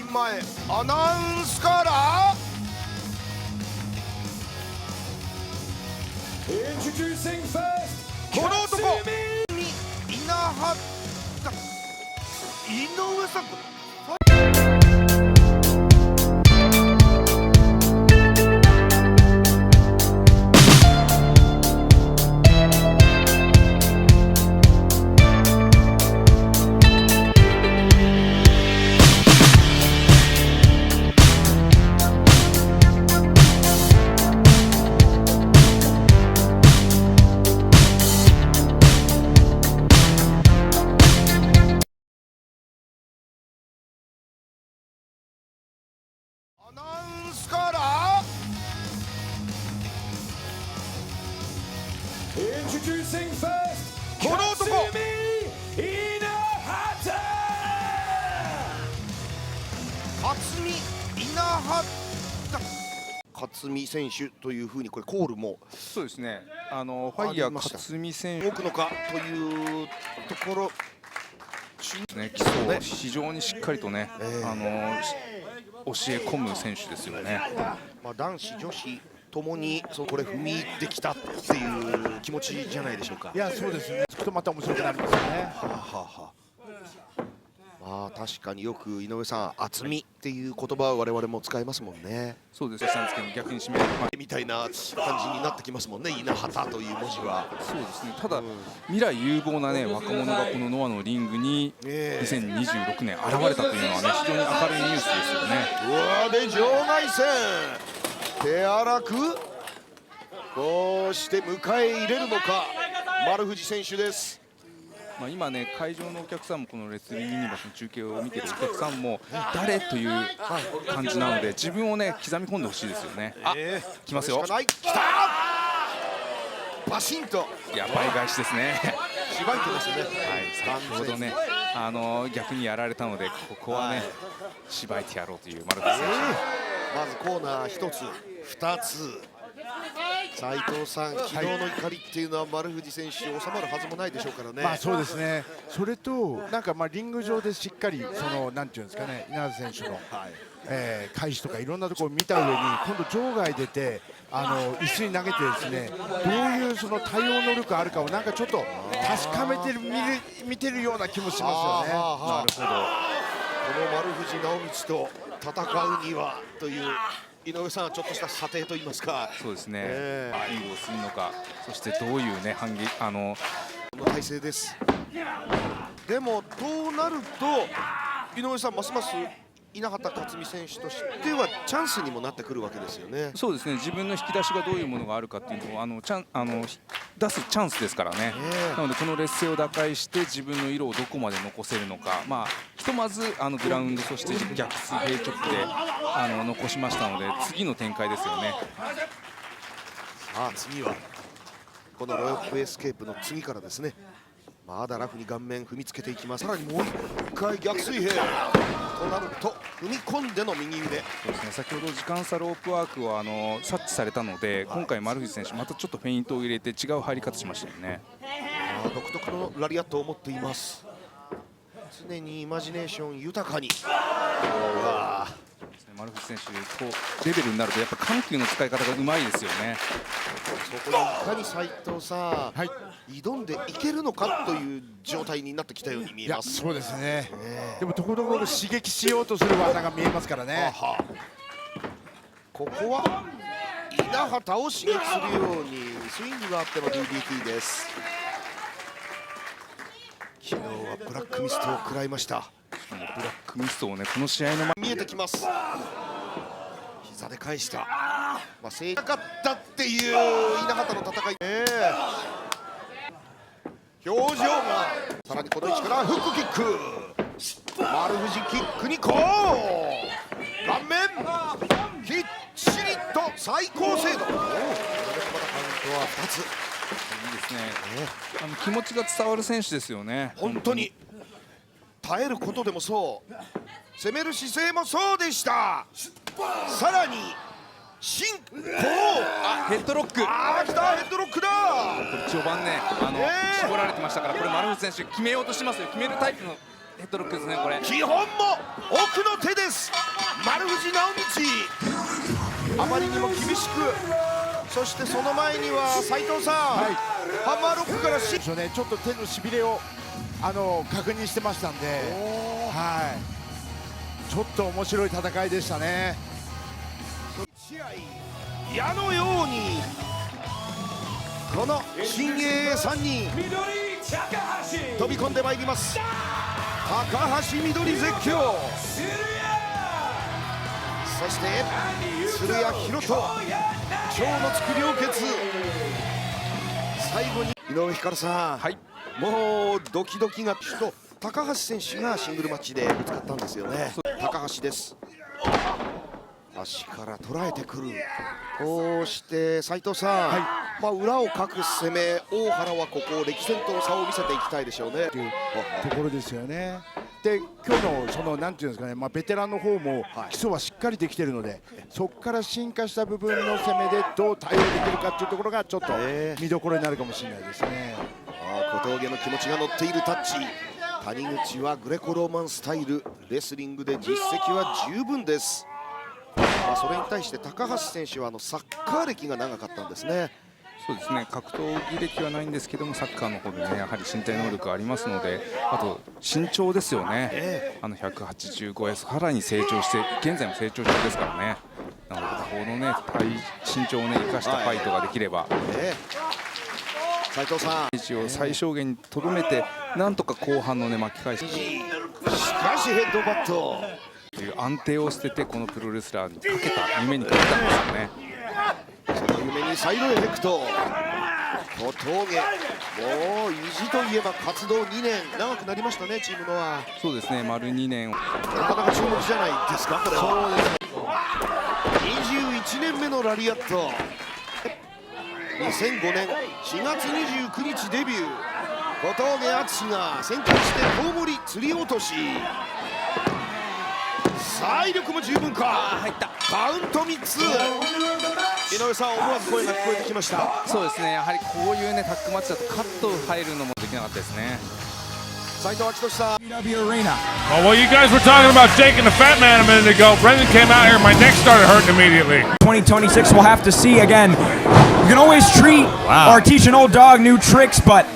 前アナウンスからこの男に稲葉井上さんアナウンスからこの男勝見稲葉勝見選手というふうにこれコールもそうですね。ファイヤー勝見選手多くのかというところね、基礎を非常にしっかりとね、教え込む選手ですよね。まあ男子女子ともにこれ踏み入ってきたっていう気持ちじゃないでしょうか。いやそうですね。つくとまた面白くなりますよね。まあ確かによく井上さん厚みっていう言葉を我々も使いますもんね。そうです。したんですけど逆に締めるみたいな感じになってきますもんね。稲畑という文字は。そうですね。ただ、未来有望なね若者がこのノアのリングに2026年現れたというのはね非常に明るいニュースですよね。うわで場外戦手荒くこうして迎え入れるのか丸藤選手です。まあ今ね会場のお客さんもこのレスリングユニバースの中継を見てるお客さんも誰という感じなので自分をね刻み込んでほしいですよね。あ、来ますよ。来たバシンといや倍返しですね。しばいてますね。はい、先ほどね逆にやられたのでここはねしばいてやろうという丸藤選手。まずコーナー1つ2つ斉藤さん、昨日の怒りっていうのは丸藤選手収まるはずもないでしょうからね。まあそうですね。それとなんかリング上でしっかりなんていうんですかね、稲田選手の、開始とかいろんなところを見た上に今度場外出て椅子に投げてですねどういう対応能力があるかをなんかちょっと確かめて見てるような気もしますよね。なるほど。この丸藤直道と戦うにはという。井上さんはちょっとした査定といいますか。そうですね。リードをするのか、そしてどういうね反撃の体勢です。でもとなると井上さんますます稲畑克美選手としてはチャンスにもなってくるわけですよね。そうですね。自分の引き出しがどういうものがあるかっていうのを出すチャンスですからね。なのでこの劣勢を打開して自分の色をどこまで残せるのか。まあひとまずグラウンドそして逆水平直で残しましたので次の展開ですよね。さあ次はこのロープエスケープの次からですね。まだラフに顔面踏みつけていきます。さらにもう一回逆水平となると踏み込んでの右腕。そうですね。先ほど時間差ロープワークを察知されたので今回丸藤選手またちょっとフェイントを入れて違う入り方しましたよね。独特のラリアットを持っています。常にイマジネーション豊かに。丸藤選手レベルになるとやっぱ緩急の使い方がうまいですよね。そこにいかに斉藤さん、挑んでいけるのかという状態になってきたように見えます。いやそうですね。でもところどころ刺激しようとする技が見えますからね。ここは稲畑を刺激するようにスイングがあっての DDT です。昨日はブラックミストを食らいました。ブラックミストをねこの試合の見えてきます。膝で返した。まあ正確かったっていう稲畑の戦い。表情がさらにこの位置からフックキック。丸藤キックにこう顔面きっちりと最高精度。これでまだカウントは2つ。いいですね。気持ちが伝わる選手ですよね。本当に耐えることでもそう攻める姿勢もそうでした。さらに進行ヘッドロック。来たヘッドロックだ。これ序盤ね絞られてましたからこれ丸藤選手決めようとしてますよ。決めるタイプのヘッドロックですねこれ。基本も奥の手です。丸藤直道あまりにも厳しく、そしてその前には斉藤さん、ハンマーロックからちょっと手のしびれを確認してましたんで、ちょっと面白い戦いでしたね。試合矢のようにこの新鋭3人飛び込んでまいります。高橋緑絶叫、そして鶴谷宏斗、超のつく良血、最後に井上光さん、もうドキドキがと高橋選手がシングルマッチでぶつかったんですよね。高橋です。足から捉えてくる。こうして斉藤さん、裏をかく攻め、大原はここ歴然と差を見せていきたいでしょうねというところですよね。で今日のなんていうんですかね、ベテランの方も基礎はしっかりできているので、そこから進化した部分の攻めでどう対応できるかというところがちょっと見どころになるかもしれないですね。小峠の気持ちが乗っているタッチ。谷口はグレコローマンスタイル、レスリングで実績は十分です。それに対して高橋選手はサッカー歴が長かったんですね。そうですね、格闘技歴はないんですけども、サッカーの方でね、やはり身体能力がありますので、あと身長ですよね、185へさらに成長して、現在も成長中ですからね、なので、このね、身長をね、生かしたファイトができれば、斉藤さん、位置を最小限にとどめて、なんとか後半のね、巻き返し。しかしヘッドバット。という安定を捨ててこのプロレスラーにかけた、夢にかけたんですよね。その夢にサイドエフェクト。小峠、もう意地といえば活動2年長くなりましたね、チームのは。そうですね、丸2年を。なかなか注目じゃないですか、これは。そうです。21年目のラリアット。2005年4月29日デビュー。小峠敦が先行して大森釣り落とし。体力も十分か。入った。カウント3つ。井上さん、思わず声が聞こえてきました。そうですね、やはりこういうねタッグマッチだとカット入るのもできなかったですね。斉藤明俊さん。Well, you guys were talking about Jake and the Fat Man a minute ago. Brendan came out here, my neck started hurting immediately. 2026, we'll have to see again. You can always treat or teach an old dog new tricks, but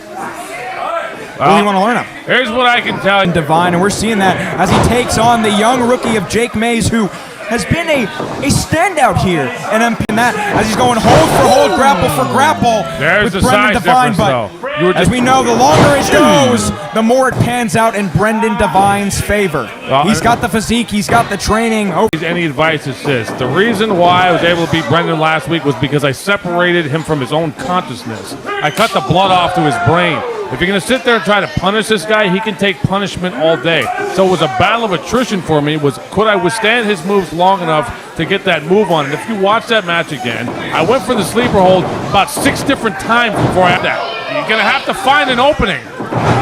what do you want to learn them? Here's what I can tell you. Divine, and we're seeing that as he takes on the young rookie of Jake Mays, who has been a standout here, and that as he's going hold for hold, grapple for grapple. There's with the Brendan size Divine, difference, but though. as we know, the longer it goes, the more it pans out in Brendan Divine's favor. He's got the physique, he's got the training. Any advice is this: the reason why I was able to beat Brendan last week was because I separated him from his own consciousness. I cut the blood off to his brain. If you're going to sit there and try to punish this guy, he can take punishment all day. So it was a battle of attrition for me. Could I withstand his moves long enough to get that move on? And if you watch that match again, I went for the sleeper hold about 6 different times before I had that. You're going to have to find an opening.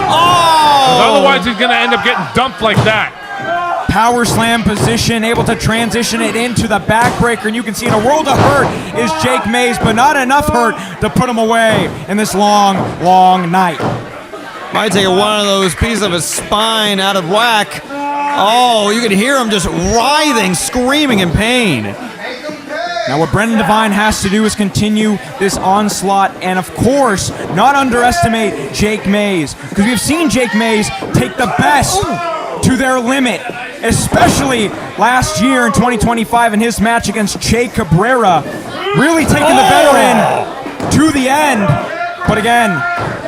Oh! Otherwise, he's going to end up getting dumped like that. Power slam position, able to transition it into the backbreaker, and you can see in a world of hurt is Jake Mays, but not enough hurt to put him away in this long, long night. Might take one of those pieces of his spine out of whack. Oh, you can hear him just writhing, screaming in pain. Now what Brendan Divine has to do is continue this onslaught and, of course, not underestimate Jake Mays, because we've seen Jake Mays take the best to their limit, especially last year in 2025 in his match against Che Cabrera, really taking the veteran to the end. But again,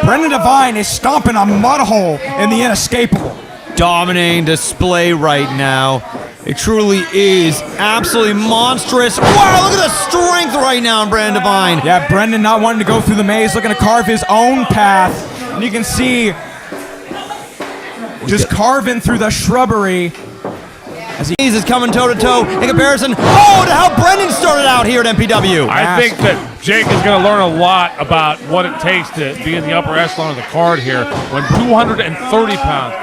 Brendan Divine is stomping a mud hole in the inescapable. Dominating display right now. It truly is absolutely monstrous. Wow, look at the strength right now in Brendan Divine. Yeah, Brendan not wanting to go through the maze, looking to carve his own path. And you can see just carving through the shrubbery. As he is coming toe-to-toe in comparison, to how Brendan started out here at MPW. I think that Jake is going to learn a lot about what it takes to be in the upper echelon of the card here when 230 pounds.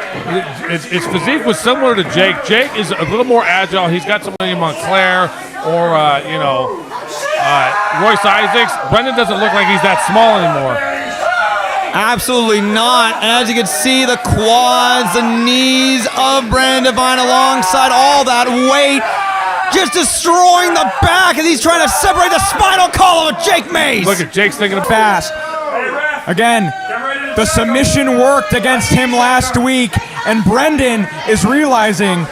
His physique was similar to Jake. Jake is a little more agile. He's got somebody in Montclair or, Royce Isaacs. Brendan doesn't look like he's that small anymore. Absolutely not. And as you can see, the quads, the knees of Brandon Devine alongside all that weight, just destroying the back as he's trying to separate the spinal column of Jake Mays. Look at Jake's thinking of Fast. Again, the submission worked against him last week, and Brendan is realizing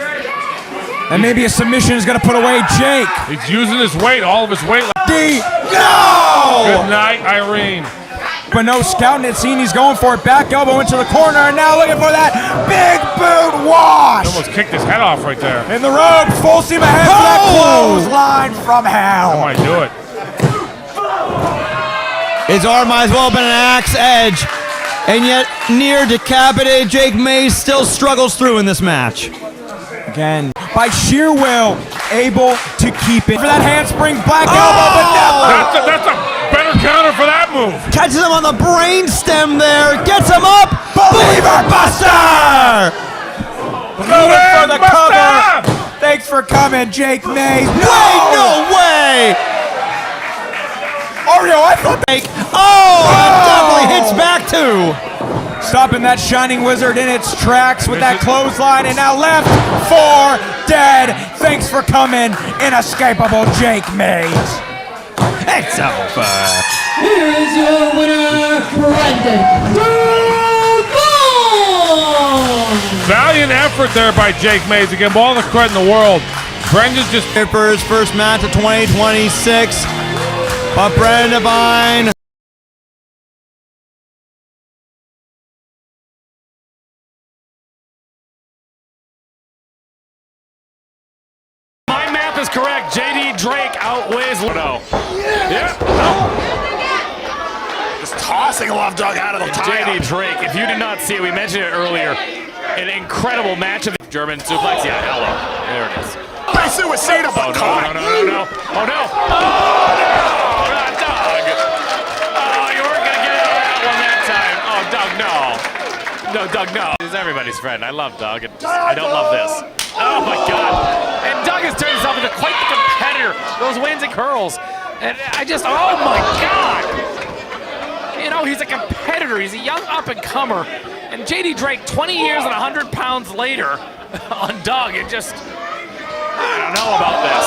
that maybe a submission is going to put away Jake. He's using his weight, all of his weight. No! Good night, Irene. But no scouting it, seen he's going for it. Back elbow into the corner, and now looking for that big boot wash. Almost kicked his head off right there. In the ropes, full steam ahead for that clothesline from hell. That might do it. His arm might as well have been an axe edge. And yet, near decapitated, Jake Mays still struggles through in this match. Again, by sheer will, able to keep it. For that handspring back elbow, but never. That's a better counter for that move. Catches him on the brain stem there. Gets him up. Believer Buster! Going for the cover. Thanks for coming, Jake Mays. No way! Oreo, I thought That definitely hits back too. stopping that Shining Wizard in its tracks with that clothesline, and now left for dead. Thanks for coming, inescapable Jake Mays. It's over. Here is your winner, Brendan Devine. Valiant effort there by Jake Mays. To give him all the credit in the world. Brendan's just Here for his first match of 2026. But Brandon Devine. My math is correct. JD Drake outweighs Ludo. Yeah. No. Just tossing Love Dog out of the tie. JD Drake, if you did not see it, we mentioned it earlier. An incredible match of German suplex. Yeah, hello. There it is. Suicide of Oh, no. Oh, no. Oh, no. Not Doug. Oh, you weren't going to get out of that one that time. Oh, Doug, no. No, Doug, no. He's everybody's friend. I love Doug. And I don't love this. Oh, my God. And Doug has turned himself into quite the competitor. Those wins and curls. And I just, oh, my God. You know, he's a competitor. He's a young up-and-comer. And JD Drake, 20 years and 100 pounds later on Doug, it just... I don't know about this.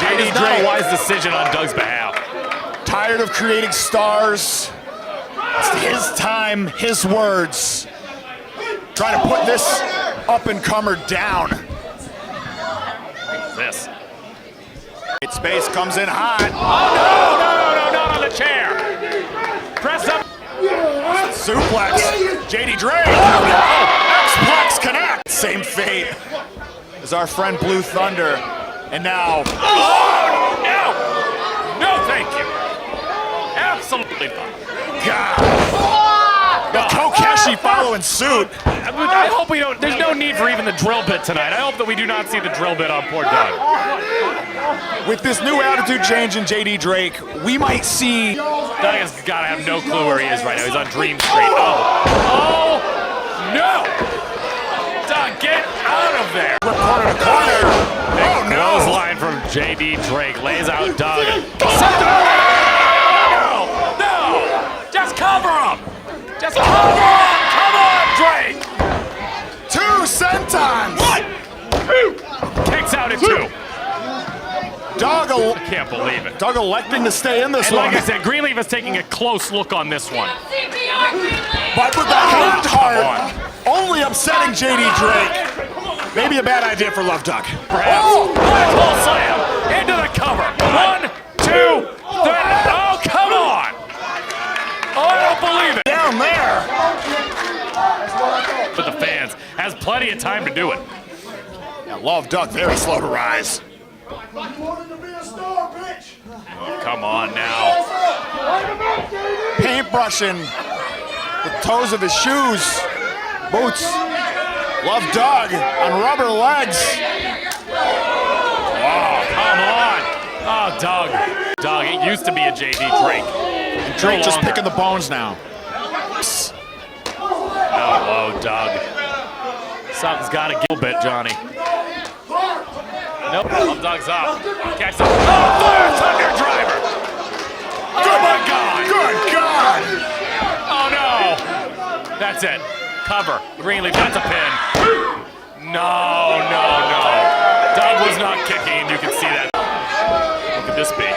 JD Drake, not a wise decision on Doug's behalf. Tired of creating stars. It's his time, his words. Trying to put this up-and-comer down. This. Great space comes in hot. Oh, no, not on the chair. Press up. Suplex. JD Drake. X-Plex connect. Same fate as our friend Blue Thunder. And now. Oh, no. No, thank you. Absolutely not. God. Kokeshi following suit. I hope we don't. There's no need for even the drill bit tonight. I hope that we do not see the drill bit on poor Doug. With this new attitude change in JD Drake, we might see. Doug has got to have no clue where he is right now. He's on Dream Street. Oh, no. Doug, get out of there. Corner to corner. Oh, no. Clothesline from JD Drake lays out Doug. No. Just cover him. Just cover him. Come on, Drake. 2 sentons. 1, 2. Kicks out at 2. Doug, I can't believe it. Doug electing to stay in this And one. like I said, Greenleaf is taking a close look on this one. But with the hand heart, only upsetting JD Drake. Maybe a bad idea for Love Duck. Perhaps. Full slam into the cover. 1, 2, 3. Oh, come on. Oh, I don't believe it. Down there. But the fans has plenty of time to do it. Yeah, Love Duck very slow to rise. Oh, come on now. Paintbrushing the toes of his shoes. Boots. Love Doug on rubber legs. Oh, come on. Oh, Doug. Doug, it used to be a JD Drake. And Drake just picking the bones now. Hello, Doug. Something's got to give a bit, Johnny. Nope, Love Dog's up. Catch the fire thunder driver. Oh my God! Good God! Oh no! That's it. Cover. Greenleaf, that's a pin. No. Doug was not kicking. You can see that. What could this be?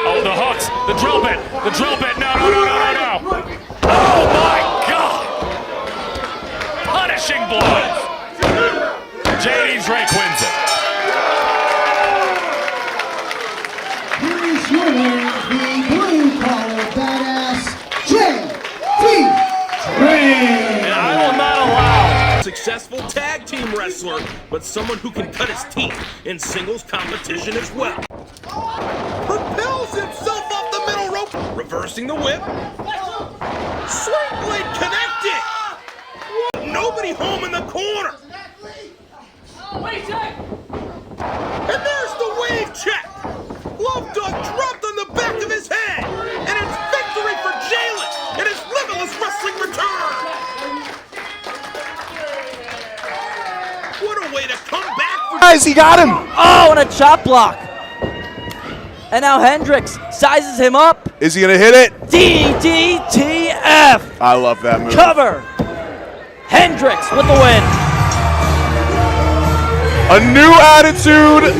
Oh, the hooks. The drill bit. No. Oh, my God. Punishing blows. JD's Ray wins it. Here is your winner, the blue-collar badass, J.D. And I will not allow successful tag team wrestler, but someone who can cut his teeth in singles competition as well. Propels himself off the middle rope, reversing the whip. Sweep blade connected. Nobody home in the corner. And there's the wave check. Love Dog dropped on the back of his head. And it's victory for Jalen in his limitless wrestling return. What a way to come back for... Guys, he got him! Oh, and a chop block. And now Hendricks sizes him up. Is he gonna hit it? DDTF! I love that move. Cover. Hendricks with the win. A new attitude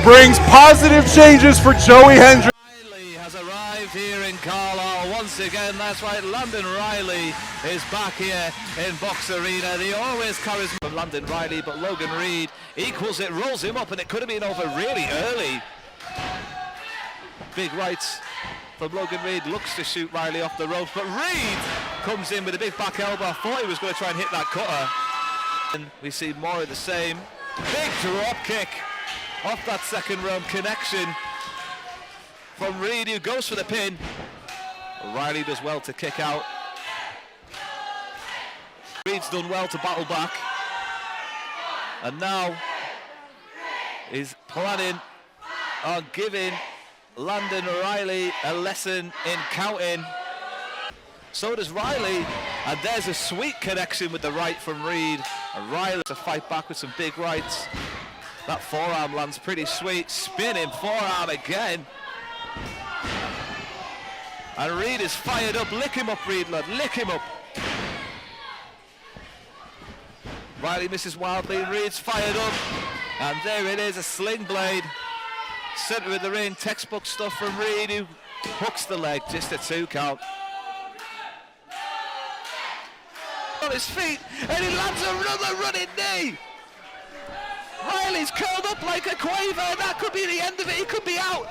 brings positive changes for Joey Hendricks. Riley has arrived here in Carlisle once again. That's right, London Riley is back here in Box Arena. The always charisma of London Riley, but Logan Reed equals it, rolls him up, and it could have been over really early. Big rights from Logan Reed, looks to shoot Riley off the ropes, but Reed comes in with a big back elbow. I thought he was going to try and hit that cutter. And we see more of the same. Big drop kick off that second rope connection from Reed, who goes for the pin. Riley does well to kick out. Reed's done well to battle back. And now he's planning on giving London Riley a lesson in counting. So does Riley, and there's a sweet connection with the right from Reed. And Riley to fight back with some big rights. That forearm lands pretty sweet. Spinning forearm again. And Reed is fired up. Lick him up, Reed, lad. Lick him up. Riley misses wildly. Reed's fired up. And there it is, a sling blade. Center of the ring, textbook stuff from Reed, who hooks the leg, just a 2 count. On his feet, and he lands another running knee. Riley's curled up like a quaver, and that could be the end of it. He could be out.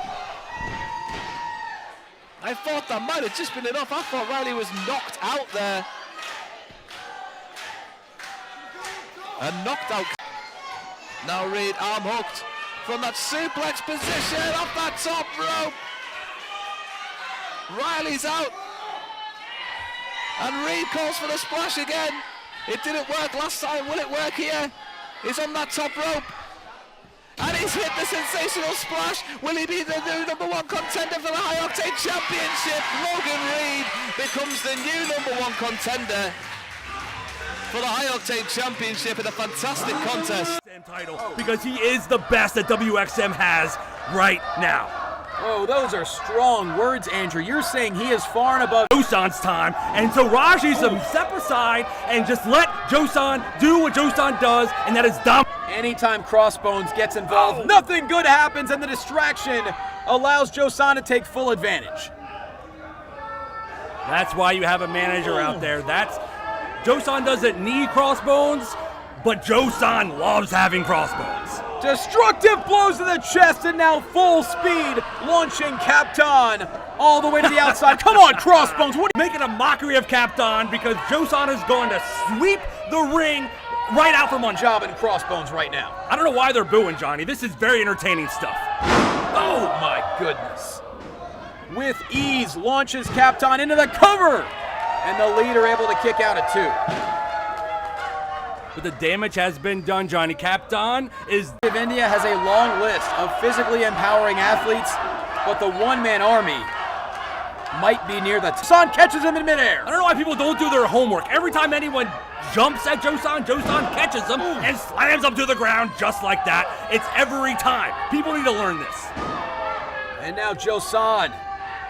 I thought that might have just been enough. I thought Riley was knocked out there. And knocked out. Now Reed arm hooked from that suplex position off that top rope. Riley's out. And Reed calls for the splash again. It didn't work last time. Will it work here? He's on that top rope. And he's hit the sensational splash. Will he be the new #1 contender for the High Octane Championship? Logan Reed becomes the new #1 contender for the High Octane Championship in a fantastic contest. Title because he is the best that WXM has right now. Oh, those are strong words, Andrew. You're saying he is far and above Josan's time, and so Raji's to step aside and just let Josan do what Josan does, and that is dominate. Anytime Crossbones gets involved, nothing good happens, and the distraction allows Josan to take full advantage. That's why you have a manager out there. Josan doesn't need Crossbones, but Josan loves having Crossbones. Destructive blows to the chest, and now full speed launching Kaptaan all the way to the outside. Come on, Crossbones. What? Making a mockery of Kaptaan because Josan is going to sweep the ring right out from under. Job in Crossbones right now. I don't know why they're booing, Johnny. This is very entertaining stuff. Oh my goodness. With ease launches Kaptaan into the cover, and the leader able to kick out at 2. But the damage has been done, Johnny. Kaptaan is... India has a long list of physically empowering athletes, but the one-man army might be near the... Josan catches him in midair. I don't know why people don't do their homework. Every time anyone jumps at Josan, Josan catches them and slams them to the ground just like that. It's every time. People need to learn this. And now Josan,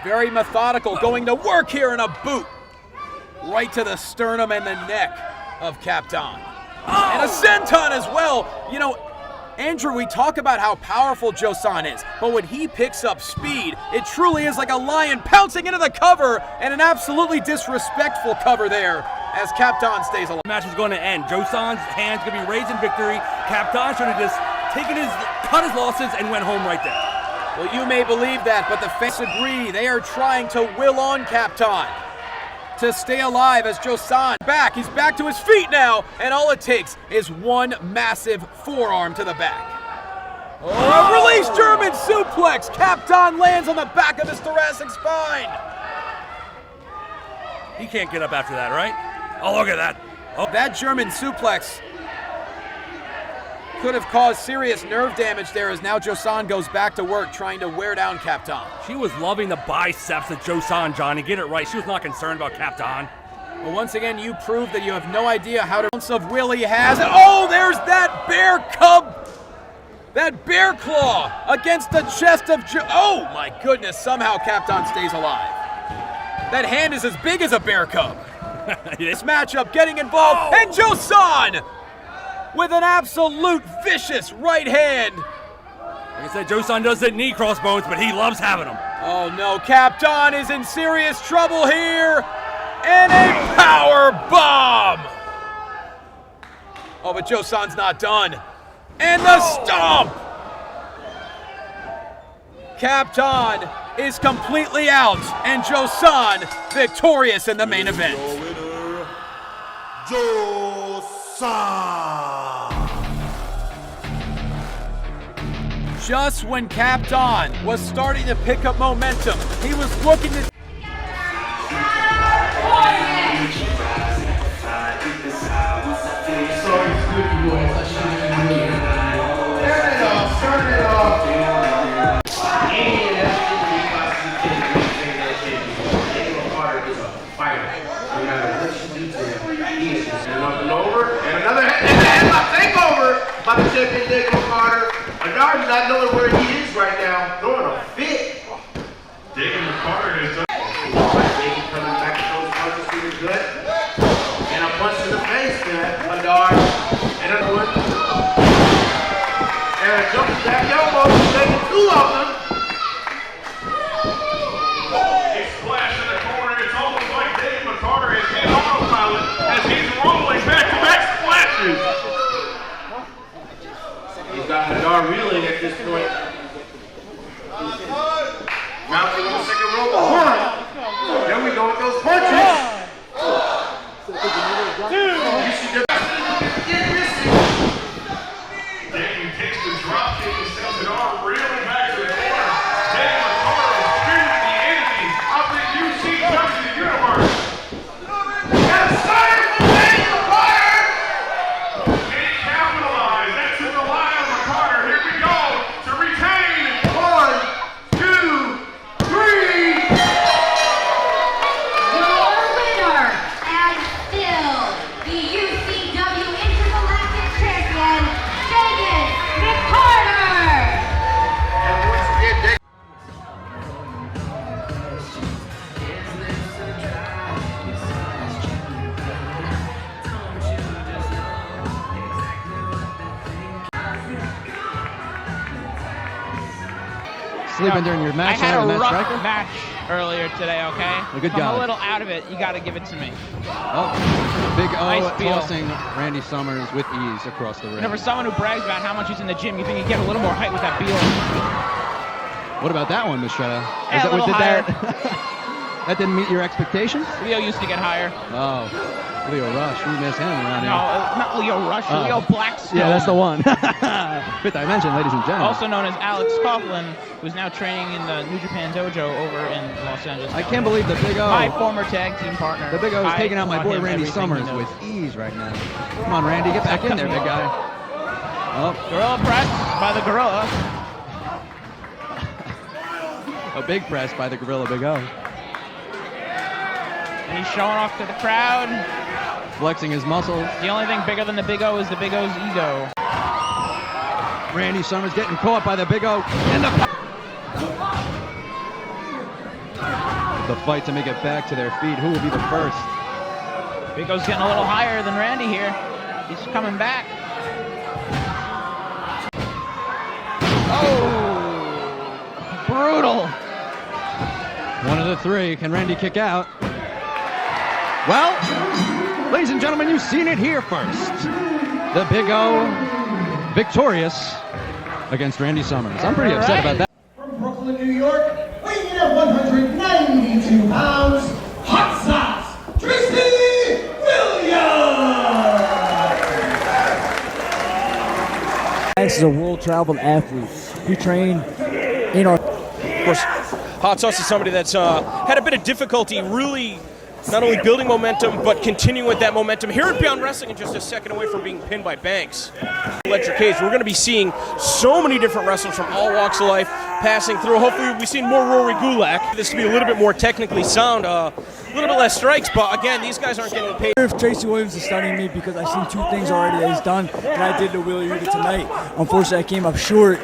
very methodical, going to work here in a boot. right to the sternum and the neck of Kaptaan. And a senton as well. You know, Andrew, we talk about how powerful Josan is, but when he picks up speed, it truly is like a lion pouncing into the cover, and an absolutely disrespectful cover there as Kaptaan stays alive. The match is going to end. Josan's hand's going to be raised in victory. Kaptaan should have just cut his losses and went home right there. Well, you may believe that, but the fans agree. They are trying to will on Kaptaan to stay alive as Josan back. He's back to his feet now, and all it takes is one massive forearm to the back. Oh, release German suplex. Kaptaan lands on the back of his thoracic spine. He can't get up after that, right? Oh, look at that. Oh, that German suplex could have caused serious nerve damage there as now Josan goes back to work trying to wear down Kaptaan. She was loving the biceps of Josan, Johnny. Get it right. She was not concerned about Kaptaan. Well, once again, you proved that you have no idea how to of will he has. And oh, there's that bear cub. That bear claw against the chest of oh my goodness, somehow Kaptaan stays alive. That hand is as big as a bear cub. This matchup getting involved, and Josan with an absolute vicious right hand. Like I said, Josan doesn't need crossbones, but he loves having them. Oh no, Kaptaan is in serious trouble here. And a power bomb. Oh, but Josan's not done. And the stomp. Kaptaan is completely out, and Josan victorious in the main event. Just when Kaptaan was starting to pick up momentum, he was looking to Turn it off. By the champion Diego Carter. Bernard's not knowing where he is right now, throwing a fit. Diego Carter is done. Diego coming back to those punches to the gut. And a punch to the face there, Bernard. And another one. And a jumping back elbow, taking two of them. A splash in the corner. It's almost like Diego Carter is in autopilot as he's rolling back-to-back splashes. He's got Hadar reeling at this point. Mounting on the second rope. One. There we go with those punches. You see the Dayton takes the drop kick and sends it on, reeling back to the corner. Dayton Carter is fearing the enemies of the UC Junction universe. And a side from Dayton Carter. Can he capitalize? That took the line on Carter. Here we go to retain. 1, 2, 3. Your winner, and still the UCW Intergalactic Champion, Jager McHenry. And once again, Sleeping during your match. I had a rough striker? match earlier today, okay? A good If I'm guy. a little out of it, you got to give it to me. Oh, Big O Nice feel. tossing Randy Summers with ease across the ring. You know, for someone who brags about how much he's in the gym, you think he'd get a little more height with that Beal. What about that one, Michelle? Yeah, a little higher. That didn't meet your expectations? Leo used to get higher. Oh, Leo Rush. We miss him around No, here. not Leo Rush, Oh. Leo Blackstone. Yeah, that's the one. Fifth dimension, ladies and gentlemen. Also known as Alex Coughlin, who's now training in the New Japan Dojo over in Los Angeles. I can't believe the Big O. My former tag team partner. The Big O is I taking out my taught boy him Randy everything he Summers knows. with ease right now. Come on, Randy, get back in there, big guy. Oh. Gorilla press by the Gorilla. A big press by the Gorilla Big O. And he's showing off to the crowd. Flexing his muscles. The only thing bigger than the Big O is the Big O's ego. Randy Summers getting caught by the Big O. And the fight to make it back to their feet. Who will be the first? Big O's getting a little higher than Randy here. He's coming back. Oh, brutal. One of the three. Can Randy kick out? Well, ladies and gentlemen, you've seen it here first. The Big O victorious against Randy Summers. I'm pretty upset about that. From Brooklyn, New York, weighing in at 192 pounds, Hot Sauce, Tracy Williams! Max is a world-traveled athlete. He trained in our... Of course, Hot Sauce is somebody that's had a bit of difficulty really not only building momentum, but continuing with that momentum. Here at Beyond Wrestling, and just a second away from being pinned by Banks. Electric Cage, we're going to be seeing so many different wrestlers from all walks of life passing through. Hopefully we'll be seeing more Rory Gulak. This to be a little bit more technically sound, a little bit less strikes, but again, these guys aren't getting paid. If Tracy Williams is stunning me because I've seen two things already that he's done that I did to Willie Yuta tonight. Unfortunately, I came up short.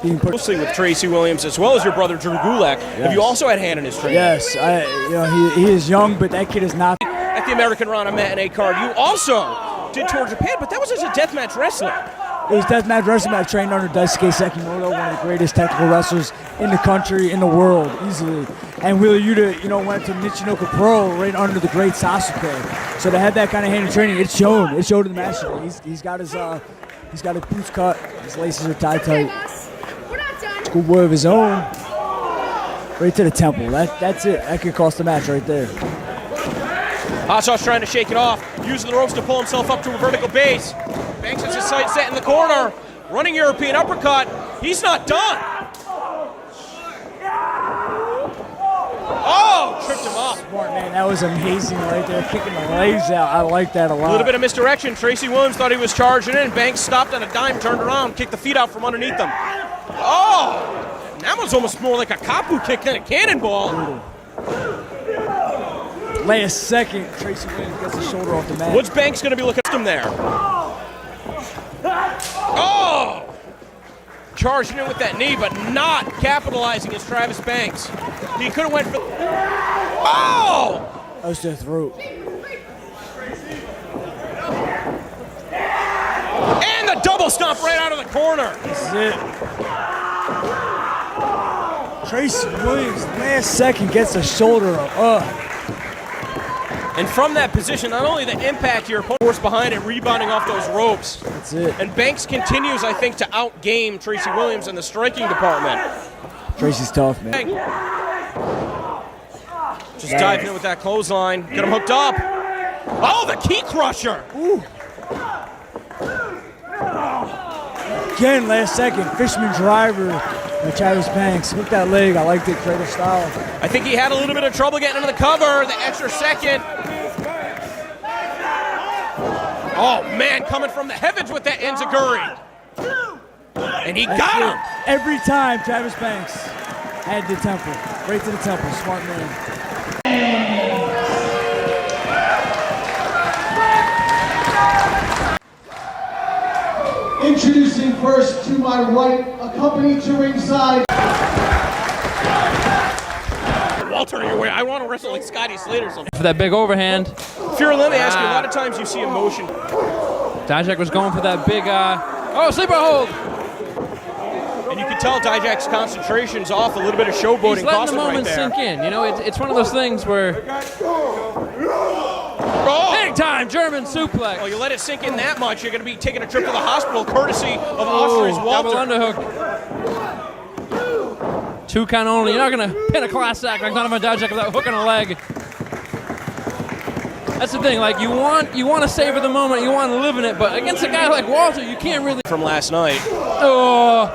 Being put Mostly with Tracy Williams as well as your brother Drew Gulak. Yes. Have you also had a hand in his training? Yes, he is young, but that kid is not. At the American Rana matinee card, you also did tour Japan, but that was as a deathmatch wrestler. It was deathmatch wrestling. I trained under Daisuke Sekimoto, one of the greatest technical wrestlers in the country, in the world, easily. And Willie Yuta, went to Michinoku Pro right under the great Sasuke. So to have that kind of hand in training, it's shown. It showed in the match today. He's got his boots cut. His laces are tied tight. Schoolboy of his own. Right to the temple. That's it. That could cost the match right there. Hot Sauce trying to shake it off, using the ropes to pull himself up to a vertical base. Banks has his sight set in the corner, running European uppercut. He's not done. Oh, tripped him up. Smart man, that was amazing right there, kicking the legs out. I like that a lot. A little bit of misdirection. Tracy Williams thought he was charging in. Banks stopped on a dime, turned around, kicked the feet out from underneath them. Oh, that was almost more like a kapu kick than a cannonball. Last second, Tracy Williams gets his shoulder off the mat. What's Banks going to be looking at him there? Oh! Charging in with that knee, but not capitalizing as Travis Banks. He could have went for... Oh! That was the throat. And the double stomp right out of the corner. This is it. Tracy Williams, last second, gets the shoulder up. And from that position, not only the impact your opponent force behind it, rebounding off those ropes. That's it. And Banks continues, I think, to outgame Tracy Williams in the striking department. Tracy's tough, man. Just diving in with that clothesline. Get him hooked up. Oh, the key crusher. Ooh. Again, last second, Fishman driver by Travis Banks. Hook that leg. I like the creative style. I think he had a little bit of trouble getting into the cover. The extra second. Oh, man, coming from the heavens with that enziguri. And he got him. Every time, Travis Banks had the temple. Right to the temple. Smart man. Introducing first to my right, accompanied to ringside. Walter, I want to wrestle like Scotty Slater or something. For that big overhand. Fury, let me ask you, a lot of times you see emotion. Dijak was going for that big, sleeper hold. And you can tell Dijak's concentration's off, a little bit of showboating. He's letting the moment sink in. It's one of those things where... Big time German suplex. Oh, you let it sink in that much, you're going to be taking a trip to the hospital courtesy of Austria's Walter. Double underhook. 2 count only. You're not going to pin a class act like Donovan Dijak without hooking a leg. That's the thing. Like you want to savor the moment. You want to live in it. But against a guy like Walter, you can't really. From last night. Oh.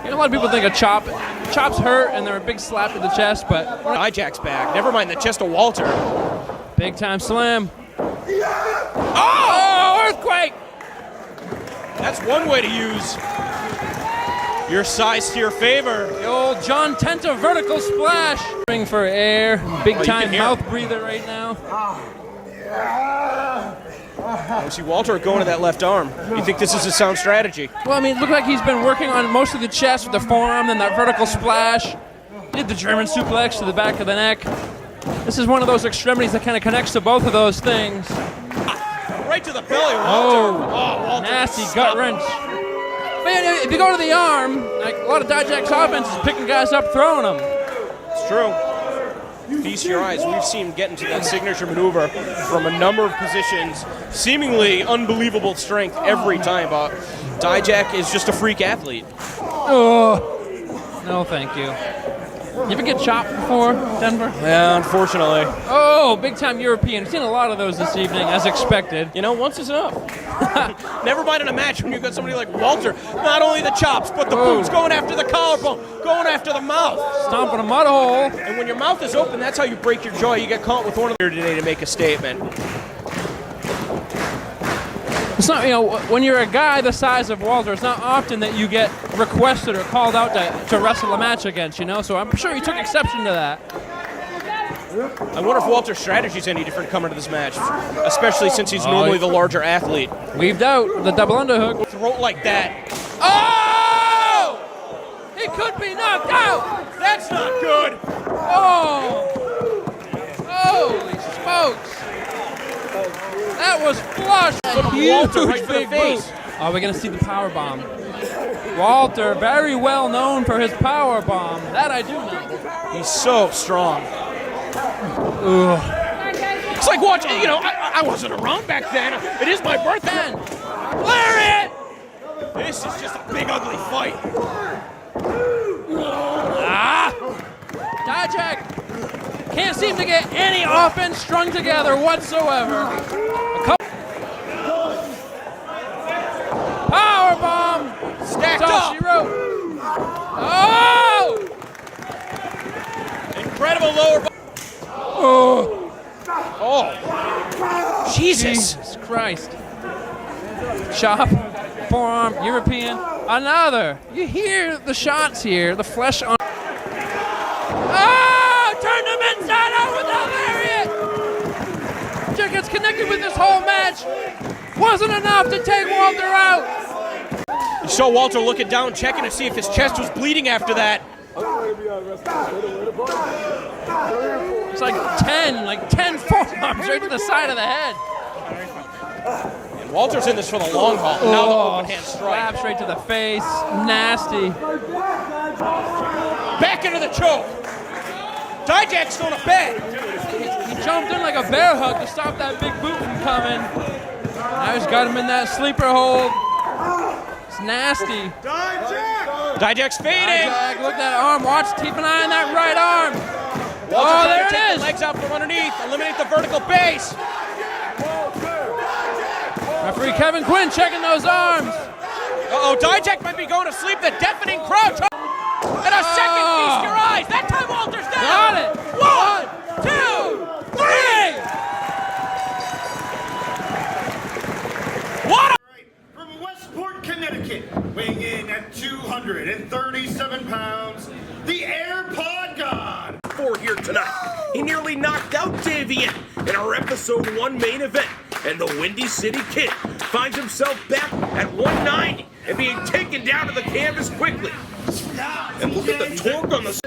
A lot of people think a chops hurt and they're a big slap to the chest, but Dijak's back. Never mind the chest of Walter. Big time slam. Oh, earthquake! That's one way to use your size to your favor. The old John Tenta vertical splash. Ring for air. Big time mouth breather right now. You see Walter going to that left arm. You think this is a sound strategy? Well, I mean, it looked like he's been working on most of the chest with the forearm, then that vertical splash. Did the German suplex to the back of the neck. This is one of those extremities that kind of connects to both of those things. Right to the belly, Walter. Oh, nasty gut wrench. Man, if you go to the arm, like a lot of Dijak's offense is picking guys up, throwing them. It's true. Feast your eyes. We've seen him get into that signature maneuver from a number of positions. Seemingly unbelievable strength every time, but Dijak is just a freak athlete. Oh, no thank you. You ever get chopped before, Denver? Yeah, unfortunately. Oh, big-time European. Seen a lot of those this evening, as expected. You know, once is enough. Never mind in a match when you've got somebody like Walter. Not only the chops, but the boots, going after the collarbone, going after the mouth. Stomping a mud hole. And when your mouth is open, that's how you break your jaw. You get caught with one of them here today to make a statement. It's not, you know, when you're a guy the size of Walter, it's not often that you get requested or called out to wrestle a match against, you know? So I'm sure he took exception to that. I wonder if Walter's strategy is any different coming to this match, especially since he's normally the larger athlete. Weaved out the double underhook. Throat like that. Oh! He could be knocked out! That's not good! Oh! Holy smokes! That was flush! Walter right for the face. Oh, we're going to see the power bomb. Walter, very well known for his power bomb. That I do know. He's so strong. Ugh. It's like watching, you know, I wasn't around back then. It is my birthday. Lariat! This is just a big, ugly fight. Dijak can't seem to get any offense strung together whatsoever. Power bomb! Stacked That's all up. she wrote. Oh! Incredible lower body. Oh! Oh! Jesus! Jesus Christ! Chop, forearm, European, another. You hear the shots here, the flesh on. Oh! Turned him inside out with the lariat. Jack gets connected with this whole match. Wasn't enough to take Walter out. You saw Walter looking down, checking to see if his chest was bleeding after that. It's like 10 forearms right to the side of the head. And Walter's in this for the long haul. Now the open hand strike. Slap straight to the face. Nasty. Back into the choke. Dijak's going to bed. He jumped in like a bear hug to stop that big boot from coming. Now he's got him in that sleeper hold. It's nasty. Dijak's fading. Dijak, look at that arm. Watch, keep an eye on that right arm. Walter there take it is. The legs out from underneath. Eliminate the vertical base. Referee Kevin Quinn checking those arms. Uh-oh, Dijak might be going to sleep. The deafening crouch. And a second, feast your eyes. That time Walter's down. Got it. 1, 2, 3. What From Westport, Connecticut, weighing in at 237 pounds, the AirPod God. Here tonight. He nearly knocked out Davian in our episode 1 main event, and the Windy City Kid finds himself back at 190 and being taken down to the canvas quickly. And look at the torque on the...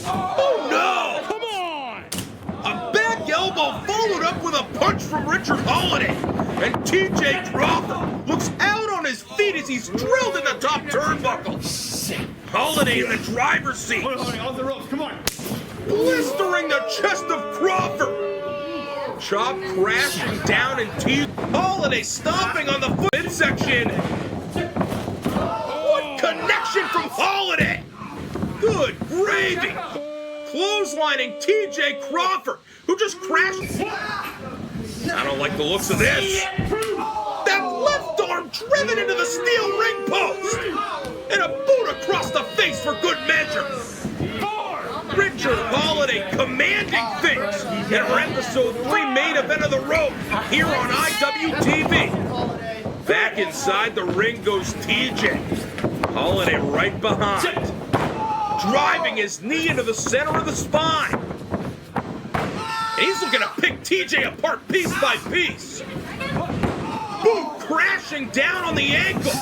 Oh no! Come on! A back elbow followed up with a punch from Richard Holiday, and TJ Crawford looks out on his feet as he's drilled in the top turnbuckle. Holiday in the driver's seat. Off the ropes, come on. Blistering the chest of Crawford. Chop crashing down and T. Holiday stomping on the foot midsection. What connection from Holiday? Good gravy. Clotheslining TJ Crawford, who just crashed. I don't like the looks of this. That left arm driven into the steel ring post. And a boot across the face for good measure. Richard Holiday commanding things in our episode 3 main event of the road here on IWTV. Back inside the ring goes TJ. Holiday right behind. Driving his knee into the center of the spine. And he's looking to pick TJ apart piece by piece. Boot crashing down on the ankle.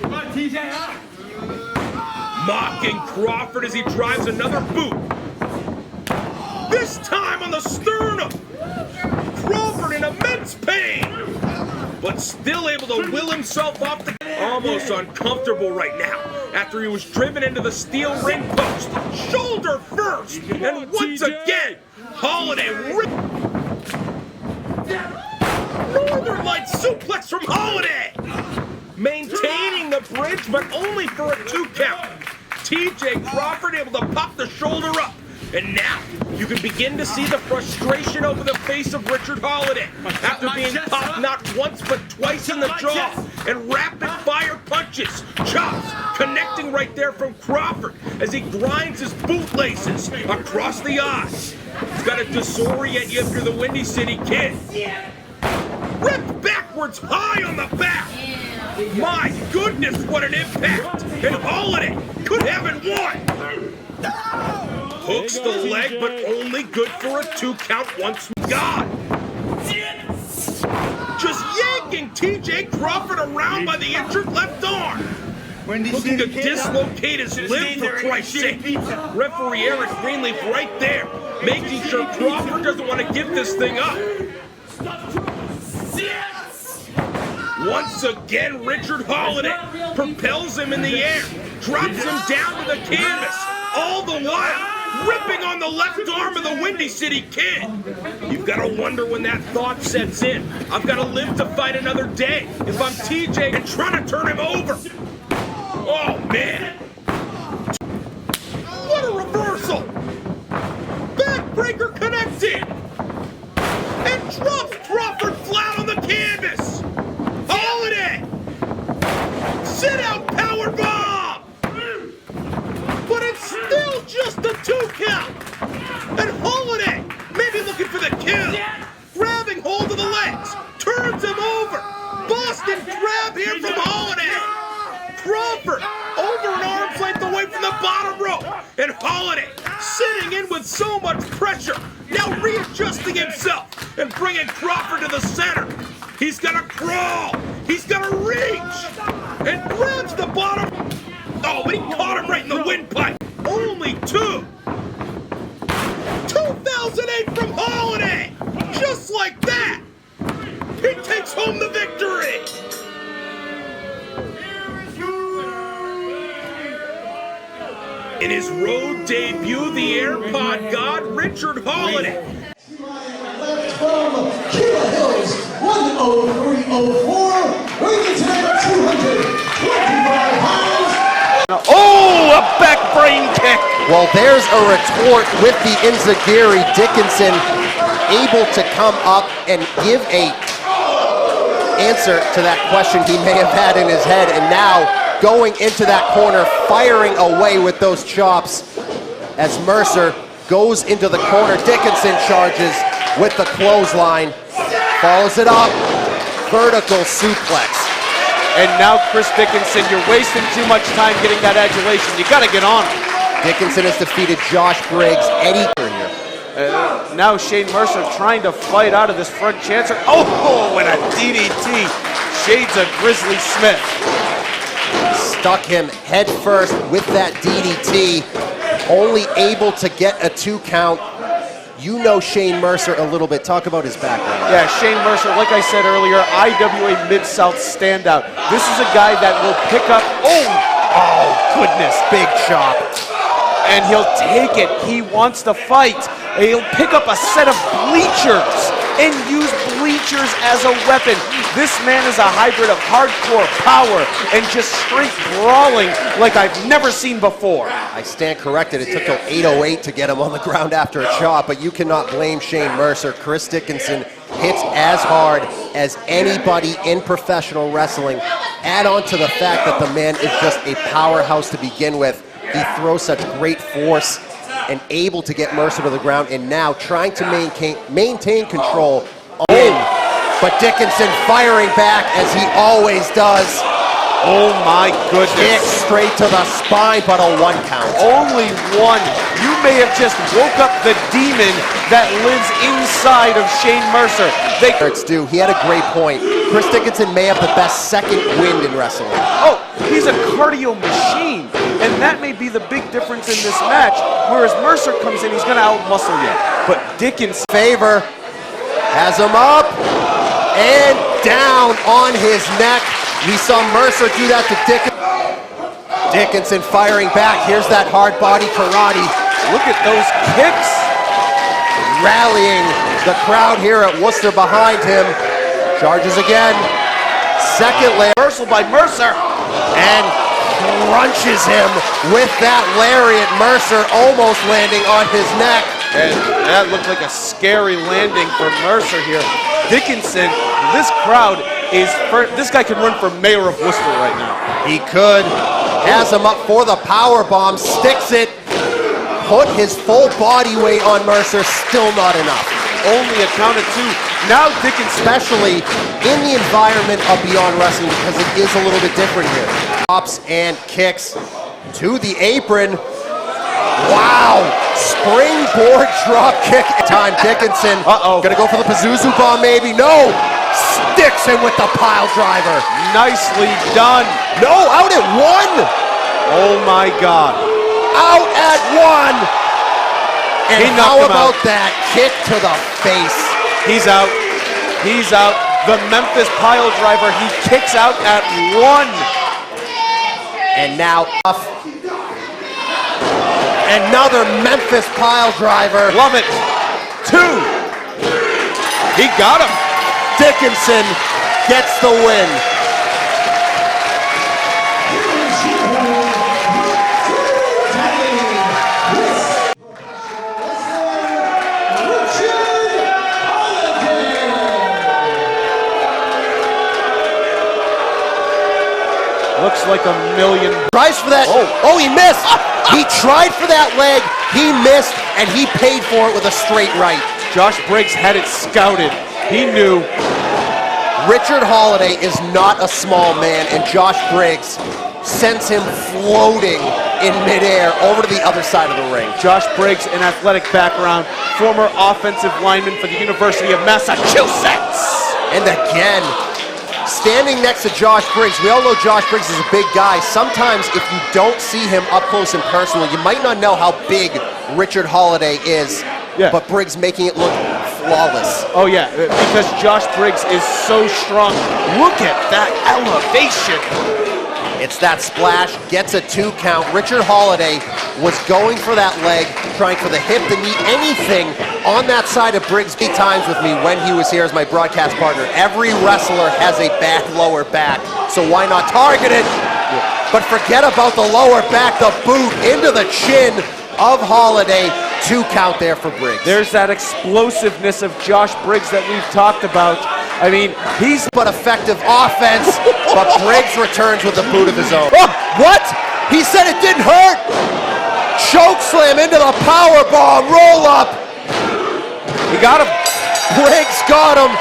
Come on, TJ, up. Mocking Crawford as he drives another boot. This time on the sternum. Crawford in immense pain, but still able to will himself off the... Almost uncomfortable right now after he was driven into the steel ring post. Shoulder first, and once again, Holiday Northern Light suplex from Holiday. Maintaining the bridge, but only for a 2 count. TJ Crawford able to pop the shoulder up. And now, you can begin to see the frustration over the face of Richard Holiday after being popped not once but twice in the jaw and rapid-fire punches, chops, connecting right there from Crawford as he grinds his bootlaces across the eyes. He's got to disorient you if you're the Windy City Kid. Ripped backwards high on the back. My goodness, what an impact! And Holiday could have it won. Hooks the leg, but only good for a 2 count once. God! Just yanking TJ Crawford around by the injured left arm. Looking to dislocate his limb, for Christ's sake. Referee Eric Greenleaf right there, making sure Crawford doesn't want to give this thing up. Once again, Richard Holiday propels him in the air, drops him down to the canvas, all the while ripping on the left arm of the Windy City Kid. You've got to wonder when that thought sets in. I've got to live to fight another day if I'm TJ and trying to turn him over. Oh, man. What a reversal. Backbreaker connected. And drops Crawford flat on the canvas. Holiday. Sit-out powerbomb. But it's still just a 2 count. And Holiday maybe looking for the kill. Grabbing hold of the legs. Turns him over. Boston grab here from Holiday. Crawford over an arm's length away from the bottom rope. And Holiday sitting in with so much pressure. Now readjusting himself and bringing Crawford to the center. He's got to crawl. He's got to reach. And grabs the bottom. Oh, but he caught him right in the windpipe. Only 2. 2008 from Holiday. Just like that. He takes home the victory. In his road debut, the AirPod God, Richard Holiday. From Killa Hills, 103.04, weighing tonight at 225 pounds. Oh, a back brain kick. Well, there's a retort with the Inzaguri. Dickinson able to come up and give a answer to that question he may have had in his head, and now going into that corner, firing away with those chops as Mercer goes into the corner. Dickinson charges with the clothesline, follows it up, vertical suplex. And now Chris Dickinson, you're wasting too much time getting that adulation. You got to get on him. Dickinson has defeated Josh Briggs, Eddie here. Now Shane Mercer trying to fight out of this front chancer. Oh, and a DDT. Shades of Grizzly Smith. Stuck him head first with that DDT. Only able to get a 2 count. You know Shane Mercer a little bit. Talk about his background. Yeah, Shane Mercer, like I said earlier, IWA Mid-South standout. This is a guy that will pick up, oh goodness, big chop. And he'll take it. He wants to fight. He'll pick up a set of bleachers and use bleachers as a weapon. This man is a hybrid of hardcore power and just straight brawling like I've never seen before. I stand corrected. It took till 8:08 to get him on the ground after a chop, but you cannot blame Shane Mercer. Chris Dickinson hits as hard as anybody in professional wrestling. Add on to the fact that the man is just a powerhouse to begin with. He throws such great force and able to get Mercer to the ground, and now trying to maintain control. But Dickinson firing back as he always does. Oh my goodness. Kick straight to the spine, but a 1 count. Only 1. You may have just woke up the demon that lives inside of Shane Mercer. He had a great point. Chris Dickinson may have the best second wind in wrestling. Oh, he's a cardio machine. and that may be the big difference in this match. Whereas Mercer comes in, he's going to out-muscle you. But Dickinson... Favor has him up and down on his neck. We saw Mercer do that to Dickinson. Dickinson firing back. Here's that hard body karate. Look at those kicks. Rallying the crowd here at Worcester behind him. Charges again. Second layer. Reversal by Mercer. And crunches him with that lariat. Mercer almost landing on his neck. And that looked like a scary landing for Mercer here. Dickinson, this crowd is... This guy can run for mayor of Worcester right now. He could. Has him up for the power bomb. Sticks it. Put his full body weight on Mercer. Still not enough. Only a count of 2. Now Dickinson... Especially in the environment of Beyond Wrestling, because it is a little bit different here. Drops and kicks to the apron. Wow! Springboard drop kick. Time Dickinson. Gonna go for the Pazuzu bomb maybe. No! Sticks him with the pile driver. Nicely done. No, out at 1! Oh my God. Out at 1! And how about out. that kick to the face? He's out. He's out. The Memphis pile driver, he kicks out at 1. And now another Memphis pile driver. Love it. 2. He got him. Dickinson gets the win. Looks like a million. Tries for that. Oh, he missed. He tried for that leg. He missed, and he paid for it with a straight right. Josh Briggs had it scouted. He knew. Richard Holiday is not a small man, and Josh Briggs sends him floating in midair over to the other side of the ring. Josh Briggs, an athletic background, former offensive lineman for the University of Massachusetts. And again, standing next to Josh Briggs, we all know Josh Briggs is a big guy. Sometimes if you don't see him up close and personal, you might not know how big Richard Holiday is, but Briggs making it look flawless. Oh yeah, because Josh Briggs is so strong. Look at that elevation. It's that splash, gets a 2 count. Richard Holiday was going for that leg, trying for the hip, the knee, anything on that side of Briggs. Big times with me when he was here as my broadcast partner. Every wrestler has a bad lower back, so why not target it? But forget about the lower back, the boot into the chin of Holiday. 2 count there for Briggs. There's that explosiveness of Josh Briggs that we've talked about. I mean, he's but effective offense, but Briggs returns with a boot of his own. Oh, what? He said it didn't hurt. Choke slam into the power bomb, roll up. He got him. Briggs got him,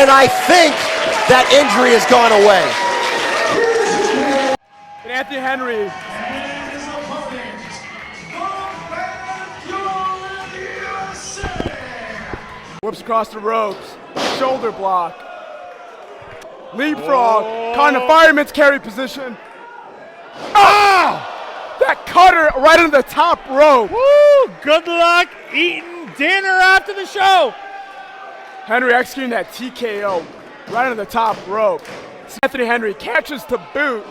and I think that injury has gone away. And Anthony Henry. Whoops across the ropes. Shoulder block. Leapfrog. Caught in a fireman's carry position. Ah! That cutter right on the top rope. Woo! Good luck eating dinner after the show. Henry executing that TKO right on the top rope. Anthony Henry catches to boot.